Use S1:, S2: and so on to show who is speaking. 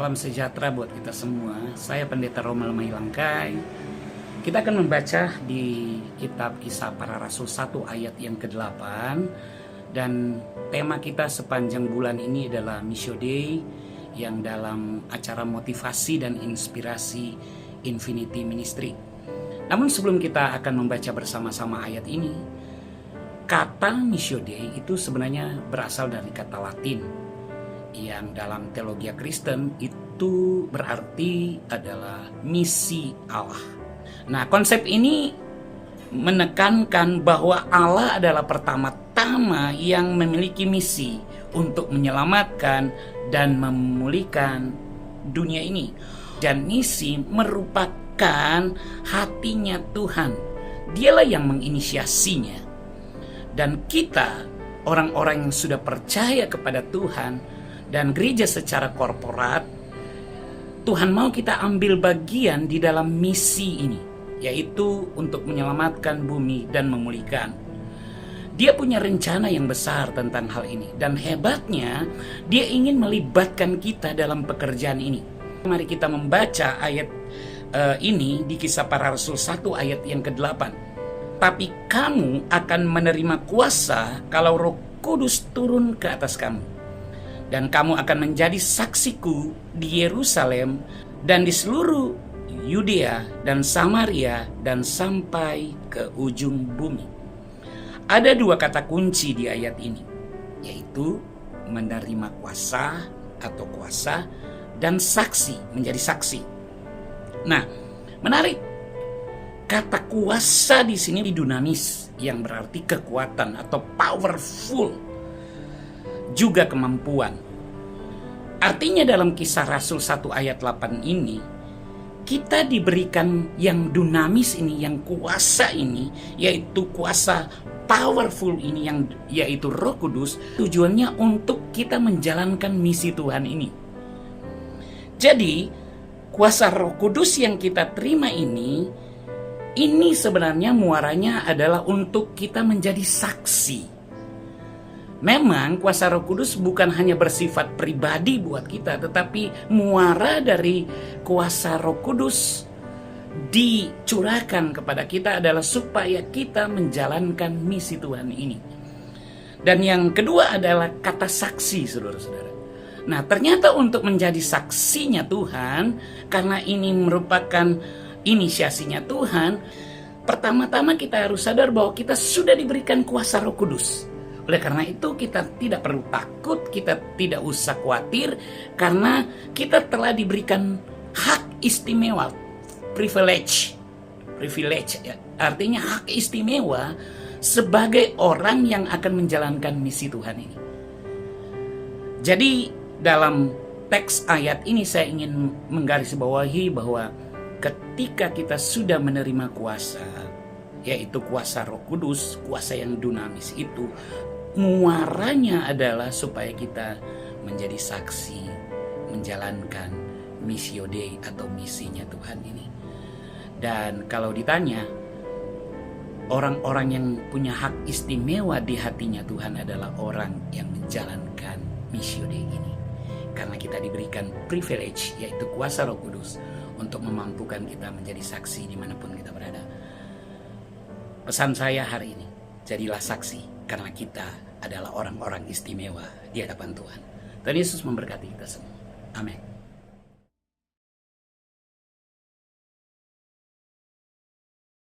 S1: Salam sejahtera buat kita semua. Saya Pendeta Romal Mailangkai. Kita akan membaca di kitab Kisah Para Rasul 1 ayat yang ke-8. Dan tema kita sepanjang bulan ini adalah Missio Dei, yang dalam acara motivasi dan inspirasi Infinity Ministry. Namun sebelum kita akan membaca bersama-sama ayat ini, kata Missio Dei itu sebenarnya berasal dari kata Latin yang dalam teologi Kristen itu berarti adalah misi Allah. Nah, konsep ini menekankan bahwa Allah adalah pertama-tama yang memiliki misi untuk menyelamatkan dan memulihkan dunia ini. Dan misi merupakan hatinya Tuhan. Dialah yang menginisiasinya. Dan kita, orang-orang yang sudah percaya kepada Tuhan dan gereja secara korporat, Tuhan mau kita ambil bagian di dalam misi ini, yaitu untuk menyelamatkan bumi dan memulihkan. Dia punya rencana yang besar tentang hal ini, dan hebatnya dia ingin melibatkan kita dalam pekerjaan ini. Mari kita membaca ayat ini di Kisah Para Rasul 1 ayat yang ke-8. Tapi kamu akan menerima kuasa kalau Roh Kudus turun ke atas kamu. Dan kamu akan menjadi saksiku di Yerusalem dan di seluruh Yudea dan Samaria dan sampai ke ujung bumi. Ada dua kata kunci di ayat ini, yaitu menerima kuasa atau kuasa dan saksi, menjadi saksi. Nah, menarik. Kata kuasa di sini dunamis, yang berarti kekuatan atau powerful. Juga kemampuan. Artinya dalam Kisah Rasul 1 ayat 8 ini, kita diberikan yang dunamis ini, yang kuasa ini, yaitu kuasa powerful ini, yang yaitu Roh Kudus, tujuannya untuk kita menjalankan misi Tuhan ini. Jadi, kuasa Roh Kudus yang kita terima ini sebenarnya muaranya adalah untuk kita menjadi saksi. Memang kuasa Roh Kudus bukan hanya bersifat pribadi buat kita, tetapi muara dari kuasa Roh Kudus dicurahkan kepada kita adalah supaya kita menjalankan misi Tuhan ini. Dan yang kedua adalah kata saksi, saudara-saudara. Nah, ternyata untuk menjadi saksinya Tuhan, karena ini merupakan inisiasinya Tuhan, pertama-tama kita harus sadar bahwa kita sudah diberikan kuasa Roh Kudus. Oleh karena itu kita tidak perlu takut, kita tidak usah khawatir, karena kita telah diberikan hak istimewa, privilege ya. Artinya hak istimewa sebagai orang yang akan menjalankan misi Tuhan ini. Jadi dalam teks ayat ini saya ingin menggarisbawahi bahwa ketika kita sudah menerima kuasa, yaitu kuasa Roh Kudus, kuasa yang dunamis itu, muaranya adalah supaya kita menjadi saksi, menjalankan Missio Dei atau misinya Tuhan ini. Dan kalau ditanya, orang-orang yang punya hak istimewa di hatinya Tuhan adalah orang yang menjalankan Missio Dei ini. Karena kita diberikan privilege, yaitu kuasa Roh Kudus, untuk memampukan kita menjadi saksi dimanapun kita berada. Pesan saya hari ini, jadilah saksi, karena kita adalah orang-orang istimewa di hadapan Tuhan. Tuhan Yesus memberkati kita semua. Amin.